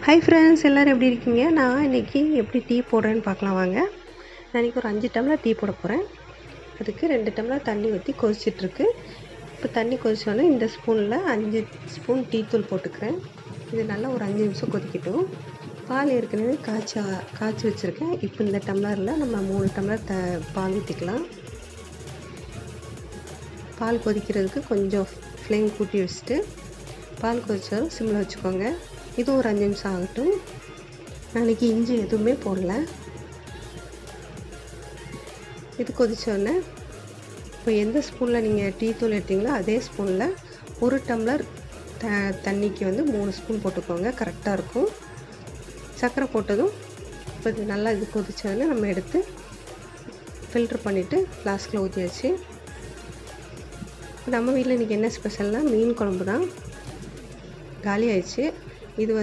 Hi friends, எல்லோரும் எப்படி இருக்கீங்க? நான் இன்றைக்கி எப்படி டீ போடுறேன்னு பார்க்கலாம் வாங்க. நான் இன்றைக்கி ஒரு 5 டம்ளர் டீ போட போகிறேன். அதுக்கு 2 டம்ளர் தண்ணி ஊற்றி கொதிச்சிட்ருக்கு. இப்போ தண்ணி கொதிச்சோன்னே இந்த ஸ்பூனில் 5 ஸ்பூன் டீ தூள் போட்டுக்கிறேன். இது நல்லா ஒரு 5 நிமிஷம் கொதிக்கட்டும். பால் ஏற்கனவே காய்ச்சி வச்சுருக்கேன். இப்போ இந்த டம்ளரில் நம்ம 3 டம்ளர் பால் ஊற்றிக்கலாம். பால் கொதிக்கிறதுக்கு கொஞ்சம் ஃப்ளேம் கூட்டி வச்சுட்டு பால் கொதிச்சாலும் சிம்மில் வச்சுக்கோங்க. இது ஒரு 5 நிமிஷம் ஆகட்டும். நாளைக்கு இஞ்சி எதுவுமே போடல. இது கொதிச்சோடனே இப்போ எந்த ஸ்பூனில் நீங்கள் டீ தூள் எடுத்தீங்களோ அதே ஸ்பூனில் 1 டம்ளர் தண்ணிக்கு 3 ஸ்பூன் போட்டுக்கோங்க. கரெக்டாக இருக்கும். சர்க்கரை போட்டதும் இப்போ இது நல்லா இது கொதிச்சோடனே நம்ம எடுத்து ஃபில்ட்ரு பண்ணிவிட்டு ஃப்ளாஸ்கில் ஊற்றியாச்சு. நம்ம வீட்டில் இன்றைக்கி என்ன ஸ்பெஷல்னால் மீன் குழம்பு தான். காலி ஆயிடுச்சு. இது